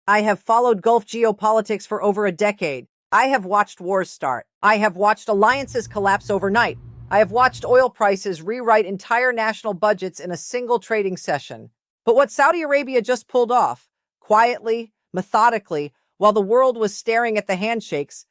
I have followed Gulf geopolitics for over a decade. I have watched wars start. I have watched alliances collapse overnight. I have watched oil prices rewrite entire national budgets in a single trading session. But what Saudi Arabia just pulled off, quietly, methodically, while the world was staring at the handshakes,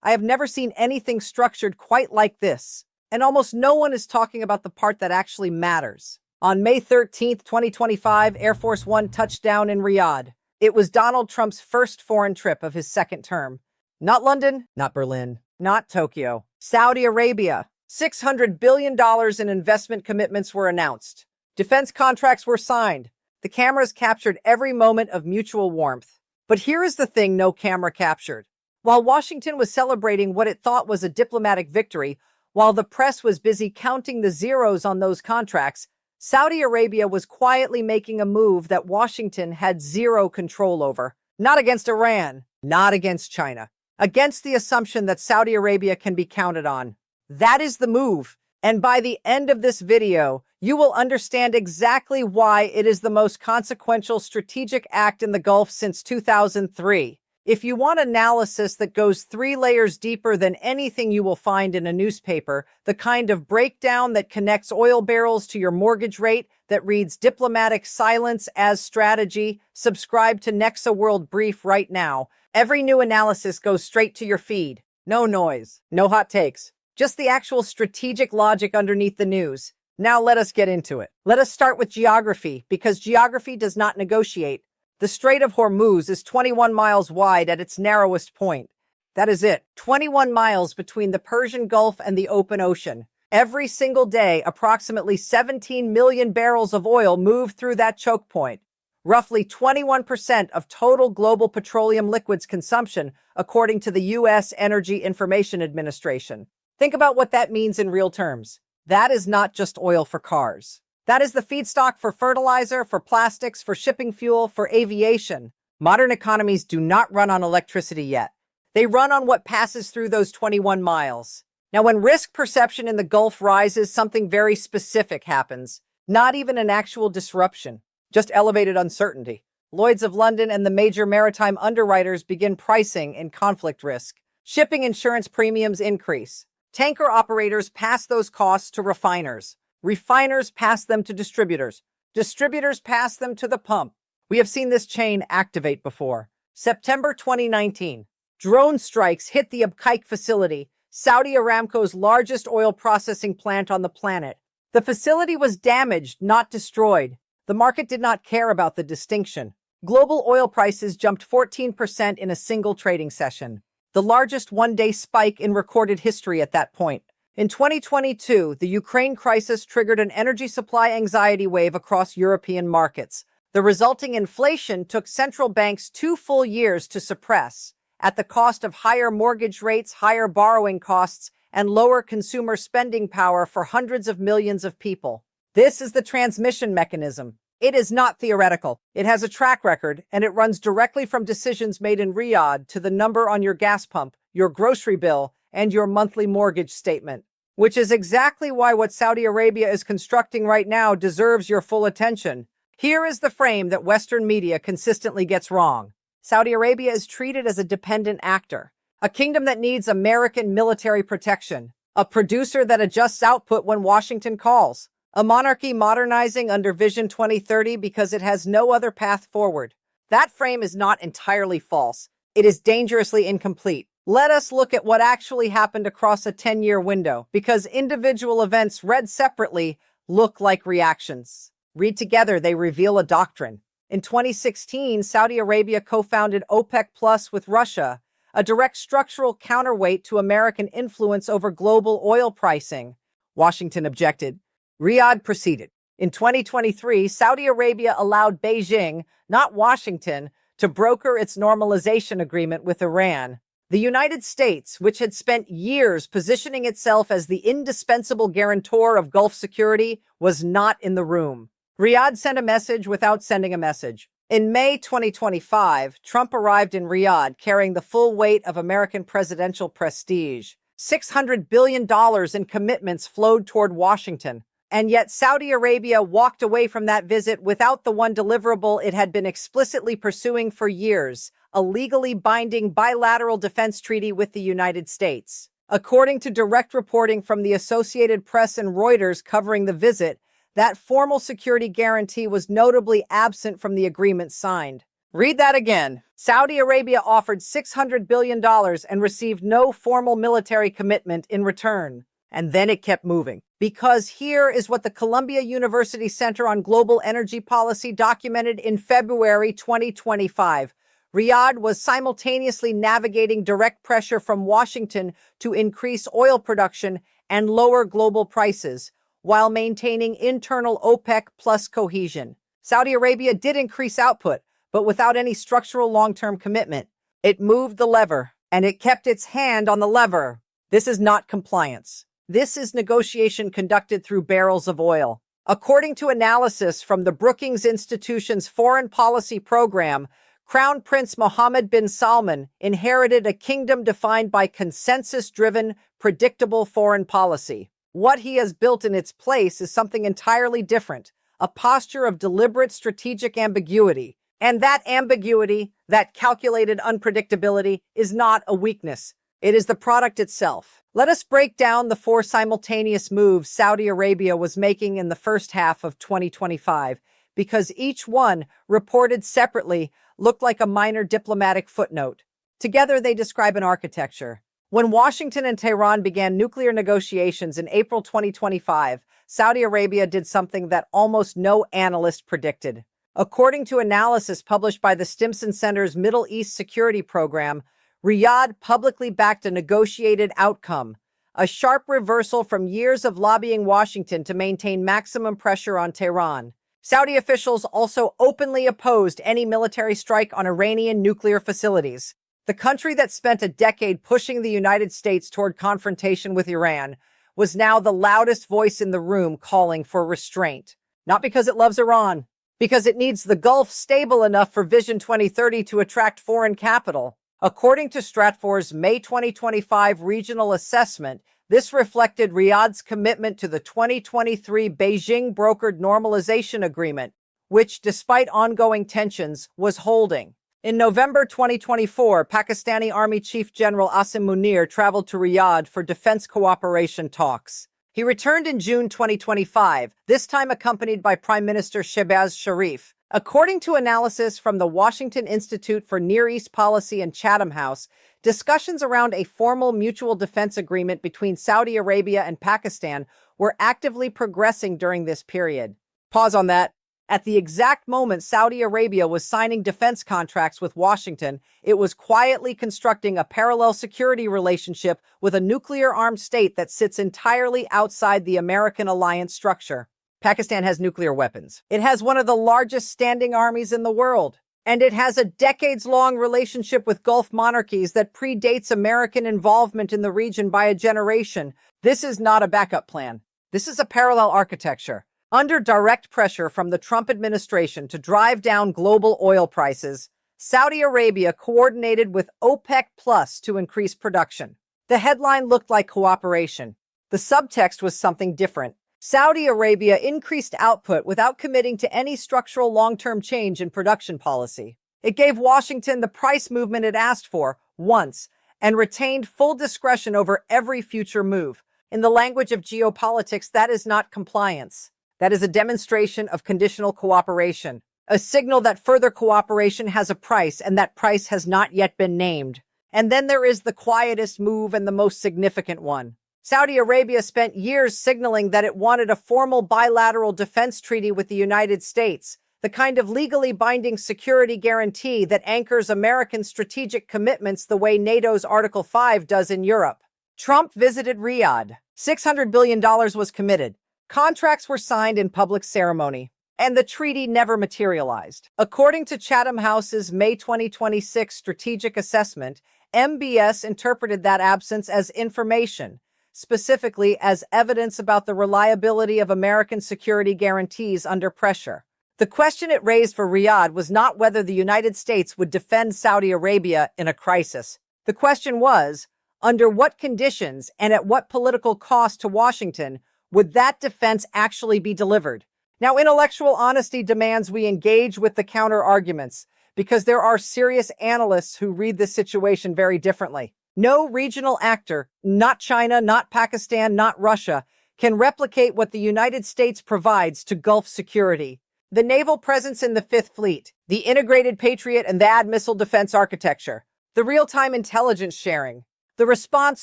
I have never seen anything structured quite like this. And almost no one is talking about the part that actually matters. On May 13th, 2025, Air Force One touched down in Riyadh. It was Donald Trump's first foreign trip of his second term. Not London, not Berlin, not Tokyo. Saudi Arabia. $600 billion in investment commitments were announced. Defense contracts were signed. The cameras captured every moment of mutual warmth. But here is the thing no camera captured. While Washington was celebrating what it thought was a diplomatic victory, while the press was busy counting the zeros on those contracts, Saudi Arabia was quietly making a move that Washington had zero control over. Not against Iran, not against China, against the assumption that Saudi Arabia can be counted on. That is the move. And by the end of this video, you will understand exactly why it is the most consequential strategic act in the Gulf since 2003. If you want analysis that goes 3 layers deeper than anything you will find in a newspaper, the kind of breakdown that connects oil barrels to your mortgage rate, that reads diplomatic silence as strategy, subscribe to Nexa World Brief right now. Every new analysis goes straight to your feed. No noise, no hot takes, just the actual strategic logic underneath the news. Now let us get into it. Let us start with geography, because geography does not negotiate. The Strait of Hormuz is 21 miles wide at its narrowest point. That is it, 21 miles between the Persian Gulf and the open ocean. Every single day, approximately 17 million barrels of oil move through that choke point. Roughly 21% of total global petroleum liquids consumption, according to the U.S. Energy Information Administration. Think about what that means in real terms. That is not just oil for cars. That is the feedstock for fertilizer, for plastics, for shipping fuel, for aviation. Modern economies do not run on electricity yet. They run on what passes through those 21 miles. Now, when risk perception in the Gulf rises, something very specific happens. Not even an actual disruption, just elevated uncertainty. Lloyd's of London and the major maritime underwriters begin pricing in conflict risk. Shipping insurance premiums increase. Tanker operators pass those costs to refiners. Refiners pass them to distributors. Distributors pass them to the pump. We have seen this chain activate before. September 2019. Drone strikes hit the Abqaiq facility, Saudi Aramco's largest oil processing plant on the planet. The facility was damaged, not destroyed. The market did not care about the distinction. Global oil prices jumped 14% in a single trading session, the largest one-day spike in recorded history at that point. In 2022, the Ukraine crisis triggered an energy supply anxiety wave across European markets. The resulting inflation took central banks 2 full years to suppress, at the cost of higher mortgage rates, higher borrowing costs, and lower consumer spending power for hundreds of millions of people. This is the transmission mechanism. It is not theoretical. It has a track record, and it runs directly from decisions made in Riyadh to the number on your gas pump, your grocery bill, and your monthly mortgage statement. Which is exactly why what Saudi Arabia is constructing right now deserves your full attention. Here is the frame that Western media consistently gets wrong. Saudi Arabia is treated as a dependent actor, a kingdom that needs American military protection, a producer that adjusts output when Washington calls, a monarchy modernizing under Vision 2030 because it has no other path forward. That frame is not entirely false. It is dangerously incomplete. Let us look at what actually happened across a 10-year window, because individual events read separately look like reactions. Read together, they reveal a doctrine. In 2016, Saudi Arabia co-founded OPEC Plus with Russia, a direct structural counterweight to American influence over global oil pricing. Washington objected. Riyadh proceeded. In 2023, Saudi Arabia allowed Beijing, not Washington, to broker its normalization agreement with Iran. The United States, which had spent years positioning itself as the indispensable guarantor of Gulf security, was not in the room. Riyadh sent a message without sending a message. In May 2025, Trump arrived in Riyadh carrying the full weight of American presidential prestige. $600 billion in commitments flowed toward Washington. And yet Saudi Arabia walked away from that visit without the one deliverable it had been explicitly pursuing for years, a legally binding bilateral defense treaty with the United States. According to direct reporting from the Associated Press and Reuters covering the visit, that formal security guarantee was notably absent from the agreement signed. Read that again. Saudi Arabia offered $600 billion and received no formal military commitment in return. And then it kept moving. Because here is what the Columbia University Center on Global Energy Policy documented in February 2025. Riyadh was simultaneously navigating direct pressure from Washington to increase oil production and lower global prices, while maintaining internal OPEC plus cohesion. Saudi Arabia did increase output, but without any structural long-term commitment. It moved the lever, and it kept its hand on the lever. This is not compliance. This is negotiation conducted through barrels of oil. According to analysis from the Brookings Institution's Foreign Policy Program, Crown Prince Mohammed bin Salman inherited a kingdom defined by consensus-driven, predictable foreign policy. What he has built in its place is something entirely different, a posture of deliberate strategic ambiguity. And that ambiguity, that calculated unpredictability, is not a weakness. It is the product itself. Let us break down the 4 simultaneous moves Saudi Arabia was making in the first half of 2025, because each one, reported separately, looked like a minor diplomatic footnote. Together, they describe an architecture. When Washington and Tehran began nuclear negotiations in April 2025, Saudi Arabia did something that almost no analyst predicted. According to analysis published by the Stimson Center's Middle East Security Program, Riyadh publicly backed a negotiated outcome, a sharp reversal from years of lobbying Washington to maintain maximum pressure on Tehran. Saudi officials also openly opposed any military strike on Iranian nuclear facilities. The country that spent a decade pushing the United States toward confrontation with Iran was now the loudest voice in the room calling for restraint. Not because it loves Iran, because it needs the Gulf stable enough for Vision 2030 to attract foreign capital. According to Stratfor's May 2025 regional assessment, this reflected Riyadh's commitment to the 2023 Beijing-brokered normalization agreement, which, despite ongoing tensions, was holding. In November 2024, Pakistani Army Chief General Asim Munir traveled to Riyadh for defense cooperation talks. He returned in June 2025, this time accompanied by Prime Minister Shehbaz Sharif. According to analysis from the Washington Institute for Near East Policy and Chatham House, discussions around a formal mutual defense agreement between Saudi Arabia and Pakistan were actively progressing during this period. Pause on that. At the exact moment Saudi Arabia was signing defense contracts with Washington, it was quietly constructing a parallel security relationship with a nuclear-armed state that sits entirely outside the American alliance structure. Pakistan has nuclear weapons. It has one of the largest standing armies in the world. And it has a decades-long relationship with Gulf monarchies that predates American involvement in the region by a generation. This is not a backup plan. This is a parallel architecture. Under direct pressure from the Trump administration to drive down global oil prices, Saudi Arabia coordinated with OPEC Plus to increase production. The headline looked like cooperation. The subtext was something different. Saudi Arabia increased output without committing to any structural long-term change in production policy. It gave Washington the price movement it asked for once and retained full discretion over every future move. In the language of geopolitics, that is not compliance. That is a demonstration of conditional cooperation, a signal that further cooperation has a price and that price has not yet been named. And then there is the quietest move and the most significant one. Saudi Arabia spent years signaling that it wanted a formal bilateral defense treaty with the United States, the kind of legally binding security guarantee that anchors American strategic commitments the way NATO's Article 5 does in Europe. Trump visited Riyadh. $600 billion was committed. Contracts were signed in public ceremony, and the treaty never materialized. According to Chatham House's May 2026 strategic assessment, MBS interpreted that absence as information, specifically as evidence about the reliability of American security guarantees under pressure. The question it raised for Riyadh was not whether the United States would defend Saudi Arabia in a crisis. The question was, under what conditions and at what political cost to Washington Would that defense actually be delivered? Now, intellectual honesty demands we engage with the counter-arguments, because there are serious analysts who read this situation very differently. No regional actor, not China, not Pakistan, not Russia, can replicate what the United States provides to Gulf security. The naval presence in the Fifth Fleet, the integrated Patriot and THAAD missile defense architecture, the real-time intelligence sharing, the response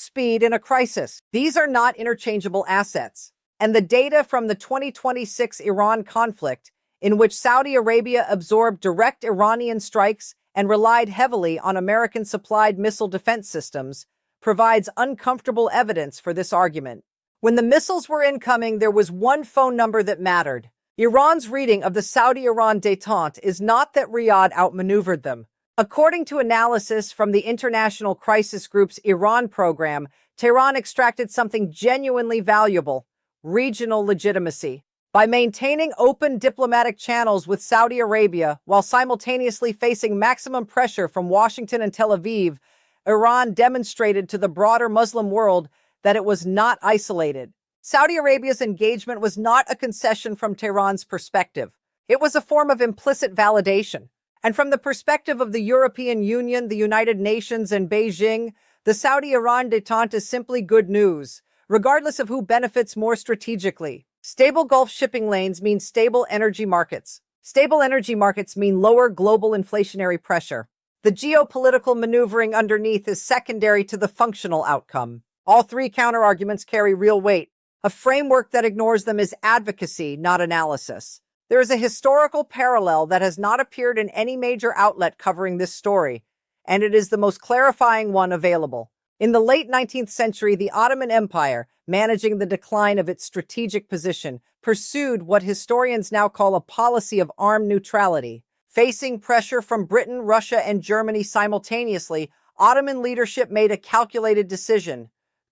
speed in a crisis. These are not interchangeable assets. And the data from the 2026 Iran conflict, in which Saudi Arabia absorbed direct Iranian strikes and relied heavily on American-supplied missile defense systems, provides uncomfortable evidence for this argument. When the missiles were incoming, there was one phone number that mattered. Iran's reading of the Saudi-Iran détente is not that Riyadh outmaneuvered them. According to analysis from the International Crisis Group's Iran program, Tehran extracted something genuinely valuable: regional legitimacy. By maintaining open diplomatic channels with Saudi Arabia while simultaneously facing maximum pressure from Washington and Tel Aviv, Iran demonstrated to the broader Muslim world that it was not isolated. Saudi Arabia's engagement was not a concession from Tehran's perspective. It was a form of implicit validation. And from the perspective of the European Union, the United Nations, and Beijing, the Saudi-Iran détente is simply good news, regardless of who benefits more strategically. Stable Gulf shipping lanes mean stable energy markets. Stable energy markets mean lower global inflationary pressure. The geopolitical maneuvering underneath is secondary to the functional outcome. All three counterarguments carry real weight. A framework that ignores them is advocacy, not analysis. There is a historical parallel that has not appeared in any major outlet covering this story, and it is the most clarifying one available. In the late 19th century, the Ottoman Empire, managing the decline of its strategic position, pursued what historians now call a policy of armed neutrality. Facing pressure from Britain, Russia, and Germany simultaneously, Ottoman leadership made a calculated decision: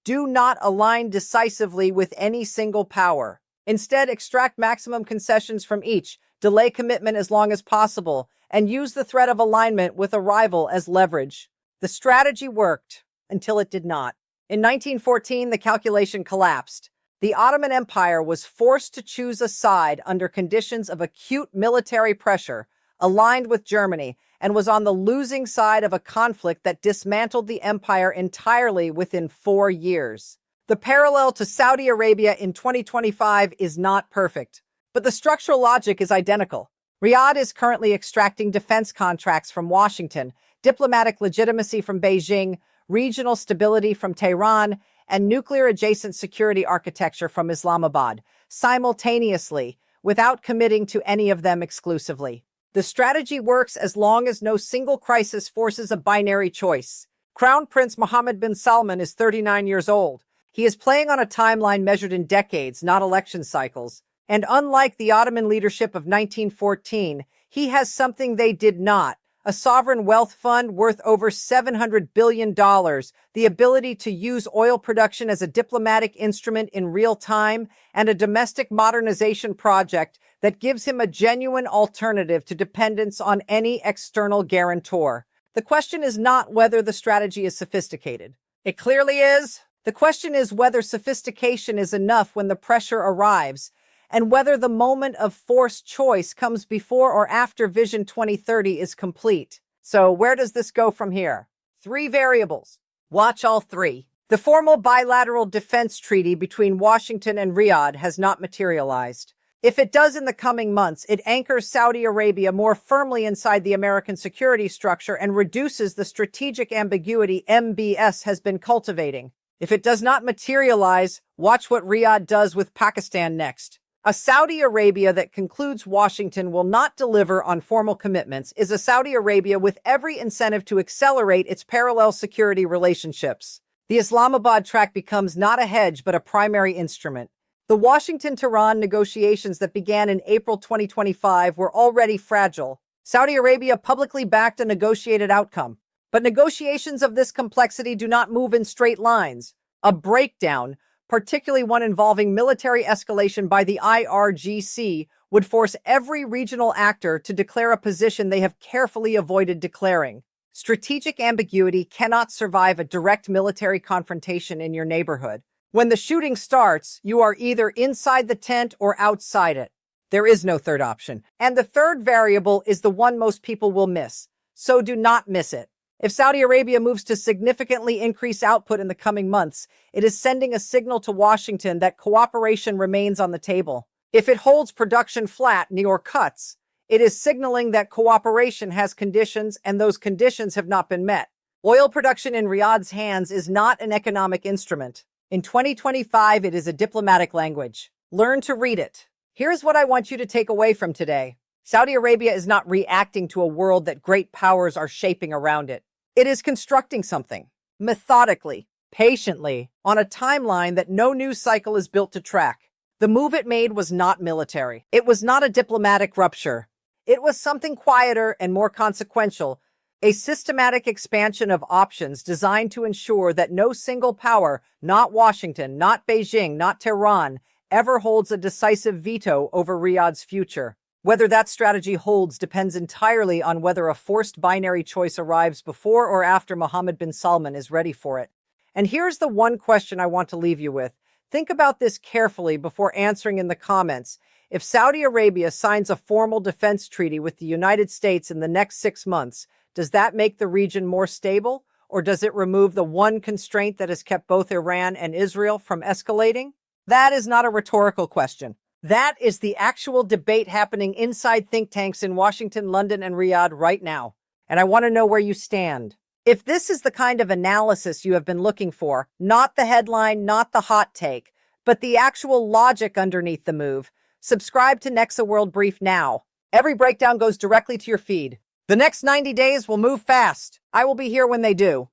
do not align decisively with any single power. Instead, extract maximum concessions from each, delay commitment as long as possible, and use the threat of alignment with a rival as leverage. The strategy worked until it did not. In 1914, the calculation collapsed. The Ottoman Empire was forced to choose a side under conditions of acute military pressure, aligned with Germany, and was on the losing side of a conflict that dismantled the empire entirely within 4 years. The parallel to Saudi Arabia in 2025 is not perfect, but the structural logic is identical. Riyadh is currently extracting defense contracts from Washington, diplomatic legitimacy from Beijing, regional stability from Tehran, and nuclear-adjacent security architecture from Islamabad, simultaneously, without committing to any of them exclusively. The strategy works as long as no single crisis forces a binary choice. Crown Prince Mohammed bin Salman is 39 years old. He is playing on a timeline measured in decades, not election cycles. And unlike the Ottoman leadership of 1914, he has something they did not: a sovereign wealth fund worth over $700 billion, the ability to use oil production as a diplomatic instrument in real time, and a domestic modernization project that gives him a genuine alternative to dependence on any external guarantor. The question is not whether the strategy is sophisticated. It clearly is. The question is whether sophistication is enough when the pressure arrives, and whether the moment of forced choice comes before or after Vision 2030 is complete. So where does this go from here? 3 variables. Watch all 3. The formal bilateral defense treaty between Washington and Riyadh has not materialized. If it does in the coming months, it anchors Saudi Arabia more firmly inside the American security structure and reduces the strategic ambiguity MBS has been cultivating. If it does not materialize, watch what Riyadh does with Pakistan next. A Saudi Arabia that concludes Washington will not deliver on formal commitments is a Saudi Arabia with every incentive to accelerate its parallel security relationships. The Islamabad track becomes not a hedge but a primary instrument. The Washington-Tehran negotiations that began in April 2025 were already fragile. Saudi Arabia publicly backed a negotiated outcome. But negotiations of this complexity do not move in straight lines. A breakdown, particularly one involving military escalation by the IRGC, would force every regional actor to declare a position they have carefully avoided declaring. Strategic ambiguity cannot survive a direct military confrontation in your neighborhood. When the shooting starts, you are either inside the tent or outside it. There is no third option. And the third variable is the one most people will miss. So do not miss it. If Saudi Arabia moves to significantly increase output in the coming months, it is sending a signal to Washington that cooperation remains on the table. If it holds production flat or cuts, it is signaling that cooperation has conditions and those conditions have not been met. Oil production in Riyadh's hands is not an economic instrument. In 2025, it is a diplomatic language. Learn to read it. Here's what I want you to take away from today. Saudi Arabia is not reacting to a world that great powers are shaping around it. It is constructing something, methodically, patiently, on a timeline that no news cycle is built to track. The move it made was not military. It was not a diplomatic rupture. It was something quieter and more consequential, a systematic expansion of options designed to ensure that no single power, not Washington, not Beijing, not Tehran, ever holds a decisive veto over Riyadh's future. Whether that strategy holds depends entirely on whether a forced binary choice arrives before or after Mohammed bin Salman is ready for it. And here's the one question I want to leave you with. Think about this carefully before answering in the comments. If Saudi Arabia signs a formal defense treaty with the United States in the next 6 months, does that make the region more stable? Or does it remove the one constraint that has kept both Iran and Israel from escalating? That is not a rhetorical question. That is the actual debate happening inside think tanks in Washington, London, and Riyadh right now. And I want to know where you stand. If this is the kind of analysis you have been looking for, not the headline, not the hot take, but the actual logic underneath the move, subscribe to Nexa World Brief now. Every breakdown goes directly to your feed. The next 90 days will move fast. I will be here when they do.